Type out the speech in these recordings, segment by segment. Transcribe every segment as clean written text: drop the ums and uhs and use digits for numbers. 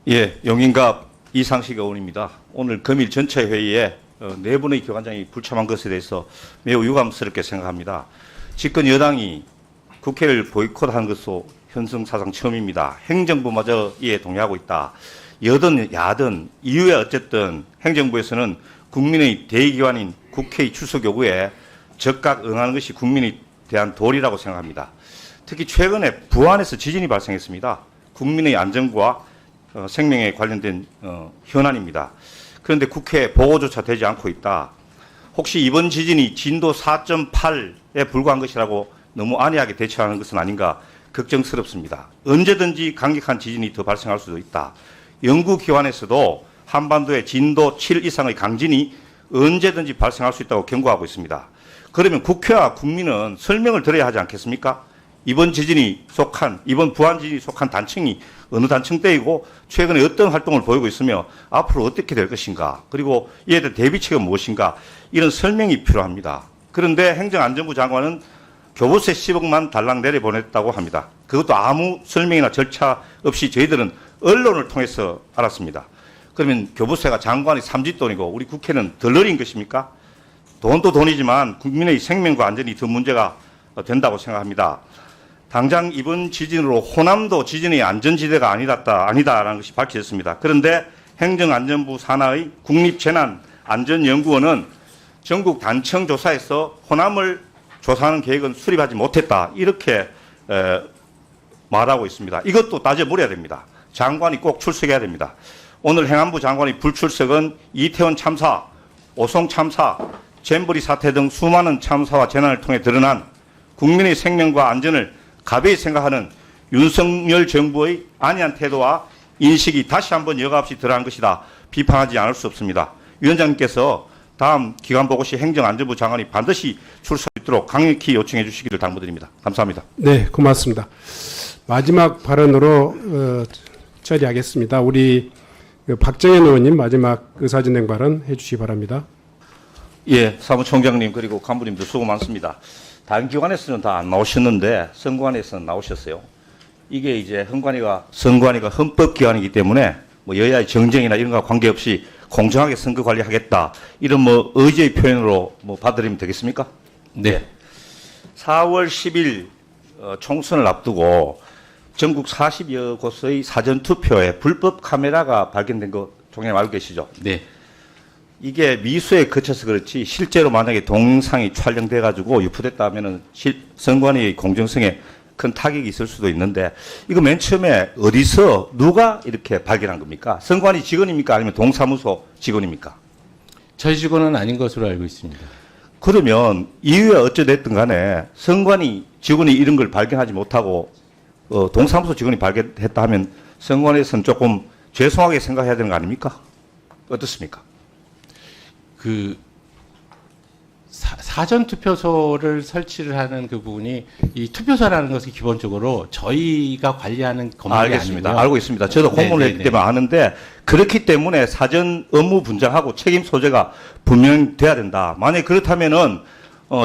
예, 용인갑 이상식 의원입니다. 오늘 금일 전체 회의에 네 분의 기관장이 불참한 것에 대해서 매우 유감스럽게 생각합니다. 집권 여당이 국회를 보이콧한 것도 현승 사상 처음입니다. 행정부마저 이에 동의하고 있다. 여든 야든 이후에 어쨌든 행정부에서는 국민의 대의기관인 국회의 출석 요구에 적극 응하는 것이 국민에 대한 도리라고 생각합니다. 특히 최근에 부안에서 지진이 발생했습니다. 국민의 안전과 생명에 관련된 현안입니다. 그런데 국회 보고조차 되지 않고 있다. 혹시 이번 지진이 진도 4.8에 불과한 것이라고 너무 안이하게 대처하는 것은 아닌가 걱정스럽습니다. 언제든지 강력한 지진이 더 발생할 수도 있다. 연구기관에서도 한반도에 진도 7 이상의 강진이 언제든지 발생할 수 있다고 경고하고 있습니다. 그러면 국회와 국민은 설명을 들어야 하지 않겠습니까? 이번 부안 지진이 속한 단층이 어느 단층대이고 최근에 어떤 활동을 보이고 있으며 앞으로 어떻게 될 것인가, 그리고 이에 대한 대비책은 무엇인가, 이런 설명이 필요합니다. 그런데 행정안전부 장관은 교부세 10억만 달랑 내려보냈다고 합니다. 그것도 아무 설명이나 절차 없이 저희들은 언론을 통해서 알았습니다. 그러면 교부세가 장관이 삼짓돈이고 우리 국회는 덜러리인 것입니까? 돈도 돈이지만 국민의 생명과 안전이 더 문제가 된다고 생각합니다. 당장 이번 지진으로 호남도 지진의 안전지대가 아니다라는 것이 밝혀졌습니다. 그런데 행정안전부 산하의 국립재난안전연구원은 전국 단청 조사에서 호남을 조사하는 계획은 수립하지 못했다, 이렇게 말하고 있습니다. 이것도 따져 물어야 됩니다. 장관이 꼭 출석해야 됩니다. 오늘 행안부 장관의 불출석은 이태원 참사, 오송 참사, 잼버리 사태 등 수많은 참사와 재난을 통해 드러난 국민의 생명과 안전을 가벼이 생각하는 윤석열 정부의 안이한 태도와 인식이 다시 한번 여과없이 드러난 것이다. 비판하지 않을 수 없습니다. 위원장님께서 다음 기간보고 시 행정안전부 장관이 반드시 출석하도록 강력히 요청해 주시기를 당부드립니다. 감사합니다. 네, 고맙습니다. 마지막 발언으로 처리하겠습니다. 우리 박정현 의원님 마지막 의사진행 발언 해주시기 바랍니다. 예, 사무총장님 그리고 간부님들 수고 많습니다. 다른 기관에서는 다 안 나오셨는데 선관위에서는 나오셨어요. 이게 이제 선관위가 헌법기관이기 때문에 뭐 여야의 정쟁이나 이런 거와 관계없이 공정하게 선거 관리하겠다, 이런 뭐 의지의 표현으로 뭐 받아들이면 되겠습니까? 네. 4월 10일 총선을 앞두고 전국 40여 곳의 사전투표에 불법 카메라가 발견된 거 총장님 알고 계시죠? 네. 이게 미수에 거쳐서 그렇지 실제로 만약에 동영상이 촬영돼 가지고 유포됐다 하면은 선관위의 공정성에 큰 타격이 있을 수도 있는데, 이거 맨 처음에 어디서 누가 이렇게 발견한 겁니까? 선관위 직원입니까? 아니면 동사무소 직원입니까? 저희 직원은 아닌 것으로 알고 있습니다. 그러면 이후에 어찌됐든 간에 선관위 직원이 이런 걸 발견하지 못하고 동사무소 직원이 발견했다 하면 선관위에서는 조금 죄송하게 생각해야 되는 거 아닙니까? 어떻습니까? 그 사전 투표소를 설치를 하는 그 부분이, 이 투표소라는 것은 기본적으로 저희가 관리하는 건물이 알겠습니다. 아니고요. 알고 있습니다. 저도 공무원을 했기 때문에 아는데, 그렇기 때문에 사전 업무 분장하고 책임 소재가 분명돼야 된다. 만약 그렇다면은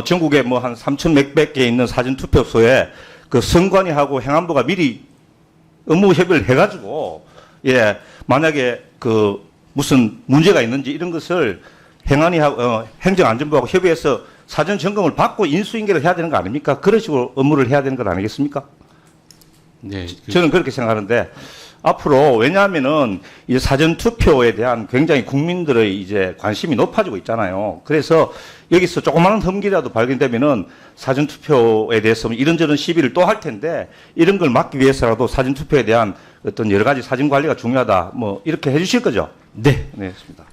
전국에 뭐 한 3천 몇백 개 있는 사전 투표소에 그 선관위하고 행안부가 미리 업무 협의를 해가지고, 예, 만약에 그 무슨 문제가 있는지 이런 것을 행정안전부하고 협의해서 사전 점검을 받고 인수인계를 해야 되는 거 아닙니까? 그런 식으로 업무를 해야 되는 것 아니겠습니까? 네. 저는 그렇게 생각하는데, 앞으로 왜냐하면은 이제 사전 투표에 대한 굉장히 국민들의 이제 관심이 높아지고 있잖아요. 그래서 여기서 조그마한 흠기라도 발견되면은 사전 투표에 대해서 이런저런 시비를 또 할 텐데, 이런 걸 막기 위해서라도 사전 투표에 대한 어떤 여러 가지 사전 관리가 중요하다, 뭐 이렇게 해주실 거죠? 네. 네, 좋습니다.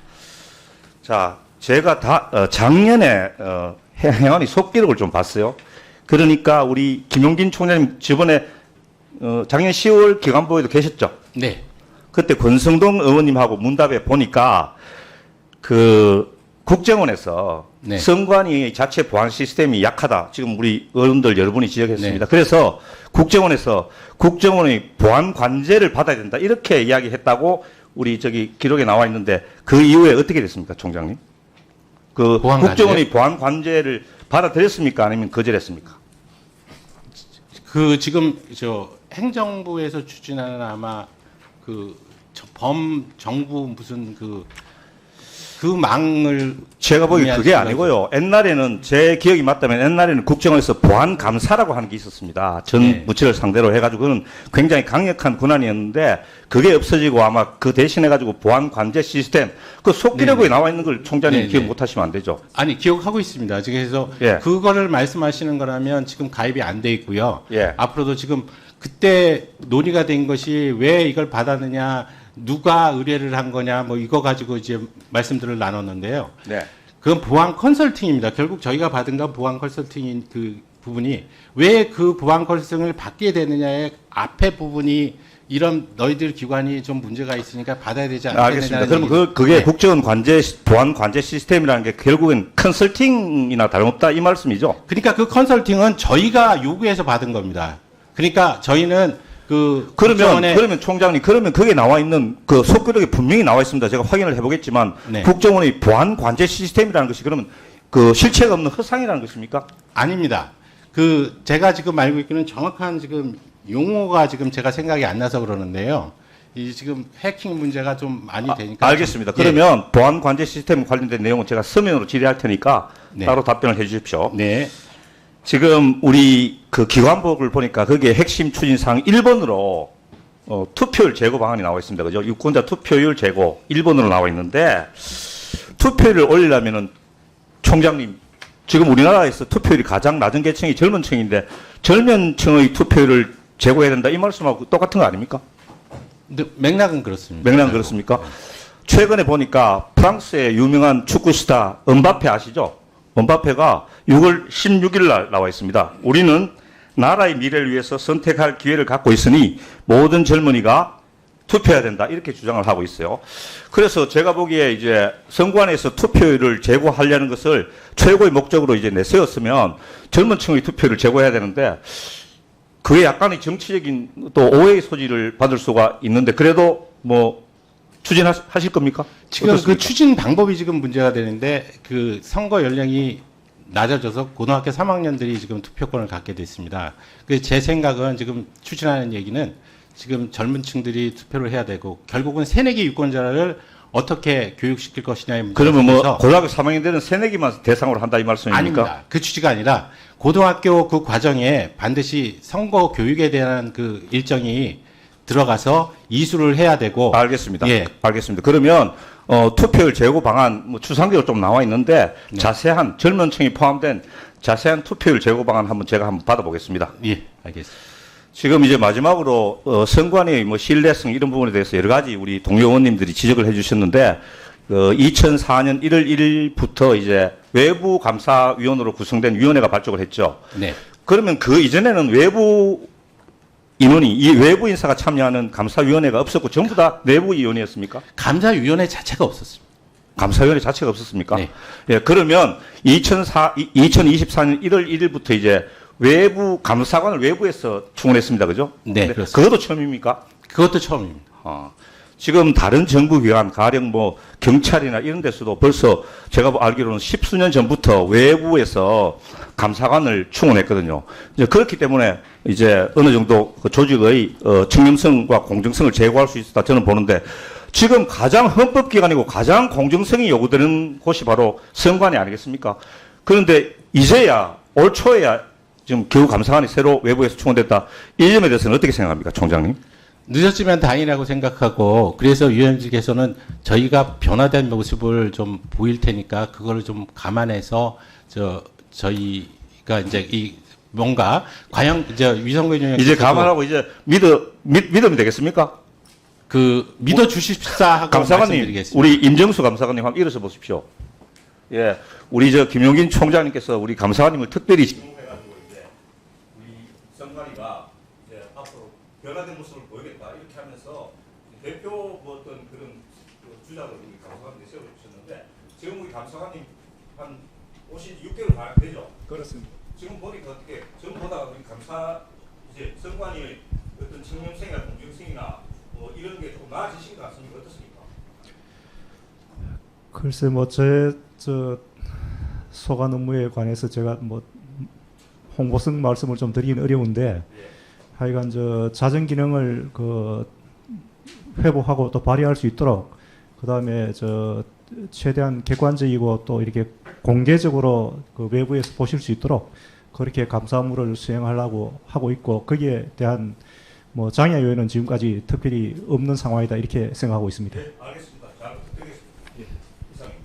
자, 제가 작년에 행안위 속기록을 좀 봤어요. 그러니까 우리 김용긴 총장님 저번에 작년 10월 기간보에도 계셨죠? 네. 그때 권성동 의원님하고 문답에 보니까 그 국정원에서 네. 선관위 자체 보안 시스템이 약하다, 지금 우리 의원들 여러분이 지적했습니다. 네. 그래서 국정원의 보안 관제를 받아야 된다, 이렇게 이야기했다고 우리 저기 기록에 나와 있는데, 그 이후에 어떻게 됐습니까, 총장님? 그 국정원이 보안 관제를 받아들였습니까? 아니면 거절했습니까? 그 지금 행정부에서 추진하는 아마 그 범정부 무슨 그 망을 제가 보기 의미하는 그게 거죠. 아니고요. 옛날에는 제 기억이 맞다면 옛날에는 국정원에서 보안감사라고 하는 게 있었습니다. 전 네. 무치를 상대로 해가지고 그는 굉장히 강력한 권한이었는데 그게 없어지고 아마 그 대신해가지고 보안관제 시스템 그 속기록에 나와 있는 걸 총장님 네, 기억 네. 못하시면 안 되죠. 아니 기억하고 있습니다. 그래서 예. 그거를 말씀하시는 거라면 지금 가입이 안 돼 있고요. 예. 앞으로도 지금 그때 논의가 된 것이 왜 이걸 받았느냐, 누가 의뢰를 한 거냐, 뭐 이거 가지고 이제 말씀들을 나눴는데요. 네. 그건 보안 컨설팅입니다. 결국 저희가 받은 건 보안 컨설팅인 그 부분이 왜 그 보안 컨설팅을 받게 되느냐의 앞에 부분이 이런 너희들 기관이 좀 문제가 있으니까 받아야 되지 않겠느냐. 알겠습니다. 그러면 그게 네. 국정원 관제 보안 관제 시스템이라는 게 결국엔 컨설팅이나 다름없다 이 말씀이죠. 그러니까 그 컨설팅은 저희가 요구해서 받은 겁니다. 그러니까 저희는 그러면 총장님 그러면 거기에 나와 있는 그 속기록에 분명히 나와 있습니다. 제가 확인을 해보겠지만 네. 국정원의 보안 관제 시스템이라는 것이 그러면 그 실체가 없는 허상이라는 것입니까? 아닙니다. 제가 지금 알고 있기는 정확한 지금 용어가 지금 제가 생각이 안 나서 그러는데요. 이 지금 해킹 문제가 좀 많이 되니까. 알겠습니다. 예. 그러면 보안 관제 시스템 관련된 내용은 제가 서면으로 질의할 테니까 네. 따로 답변을 해주십시오. 네. 지금 우리 그 기관법을 보니까 거기에 핵심 추진사항 1번으로 투표율 제고 방안이 나와 있습니다. 그죠? 유권자 투표율 제고 1번으로 나와 있는데 투표율을 올리려면은 총장님 지금 우리나라에서 투표율이 가장 낮은 계층이 젊은 층인데 젊은 층의 투표율을 제고해야 된다 이 말씀하고 똑같은 거 아닙니까? 근데 맥락은 그렇습니다. 맥락은 그렇습니까? 최근에 보니까 프랑스의 유명한 축구 스타 은바페 아시죠? 은바페가 6월 16일 날 나와 있습니다. 우리는 나라의 미래를 위해서 선택할 기회를 갖고 있으니 모든 젊은이가 투표해야 된다. 이렇게 주장을 하고 있어요. 그래서 제가 보기에 이제 선관위에서 투표율을 제고하려는 것을 최고의 목적으로 이제 내세웠으면 젊은 층의 투표를 제고해야 되는데 그게 약간의 정치적인 또 오해의 소지를 받을 수가 있는데 그래도 뭐 추진하실 겁니까? 지금 어떻습니까? 그 추진 방법이 지금 문제가 되는데 그 선거 연령이 낮아져서 고등학교 3학년들이 지금 투표권을 갖게 됐습니다. 그 제 생각은 지금 추진하는 얘기는 지금 젊은 층들이 투표를 해야 되고 결국은 새내기 유권자를 어떻게 교육시킬 것이냐의 문제가 그러면 뭐 생겨서 고등학교 3학년 되는 새내기만 대상으로 한다 이 말씀입니까? 아닙니다. 그 취지가 아니라 고등학교 그 과정에 반드시 선거 교육에 대한 그 일정이 들어가서 이수를 해야 되고. 알겠습니다. 예. 알겠습니다. 그러면 투표율 제고 방안 뭐 추상적으로 좀 나와 있는데 네. 자세한 젊은 층이 포함된 자세한 투표율 제고 방안 제가 한번 받아보겠습니다. 예, 알겠습니다. 지금 이제 마지막으로 선관위의 뭐 신뢰성 이런 부분에 대해서 여러 가지 우리 동료 의원님들이 지적을 해주셨는데 2004년 1월 1일부터 이제 외부 감사위원으로 구성된 위원회가 발족을 했죠. 네. 그러면 그 이전에는 외부 인원이 이 외부 인사가 참여하는 감사위원회가 없었고 전부 다 내부 위원회였습니까? 감사위원회 자체가 없었습니다. 감사위원회 자체가 없었습니까? 네. 예, 그러면 2024년 1월 1일부터 이제 외부 감사관을 외부에서 충원했습니다. 그죠? 네, 그렇습니다. 그것도 처음입니까? 그것도 처음입니다. 지금 다른 정부기관, 가령 뭐 경찰이나 이런 데서도 벌써 제가 알기로는 10수년 전부터 외부에서 감사관을 충원했거든요. 이제 그렇기 때문에 이제 어느 정도 그 조직의 청렴성과 공정성을 제고할 수 있다 저는 보는데 지금 가장 헌법기관이고 가장 공정성이 요구되는 곳이 바로 선관위 아니겠습니까? 그런데 이제야 올 초에야 지금 겨우 감사관이 새로 외부에서 충원됐다. 이 점에 대해서는 어떻게 생각합니까, 총장님? 늦었지만 다행이라고 생각하고 그래서 위원직에서는 저희가 변화된 모습을 좀 보일 테니까 그거를 좀 감안해서 저희가 이제 이 뭔가 과연 이제 위성근 위원님 이제 감안하고 이제 믿으면 되겠습니까? 그 믿어 주십사 하고 감사관님, 말씀드리겠습니다. 우리 임정수 감사관님 한번 일어서 보십시오. 예, 우리 김용긴 총장님께서 우리 감사관님을 특별히 지목해가지고 이제 우리 선관위가 이제 앞으로 변화된 모습을 보이겠다 이렇게 하면서 대표 뭐 어떤 그런 주장을 우리 감사관님께 세워주셨는데 지금 우리 감사관님 한 오신 6개월 다 되죠? 그렇습니다. 지금 보니까 어떻게 전보다 우리 감사 이제 선관위의 어떤 청렴성이나 공정성이나 뭐 이런 게 조금 나아지신 것 같습니까? 어떻습니까? 글쎄 저 소관 업무에 관해서 제가 뭐 홍보성 말씀을 좀 드리긴 어려운데 하여간 저 자정 기능을 그 회복하고 또 발휘할 수 있도록 그다음에 최대한 객관적이고 또 이렇게 공개적으로 그 외부에서 보실 수 있도록 그렇게 감사 업무를 수행하려고 하고 있고 거기에 대한 뭐 장애 요인은 지금까지 특별히 없는 상황이다 이렇게 생각하고 있습니다. 알겠습니다. 잘 부탁드리겠습니다.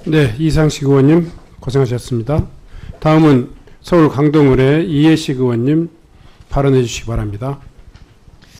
네, 이상식 의원님 고생하셨습니다. 다음은 서울 강동을의 이해식 의원님 발언해 주시기 바랍니다.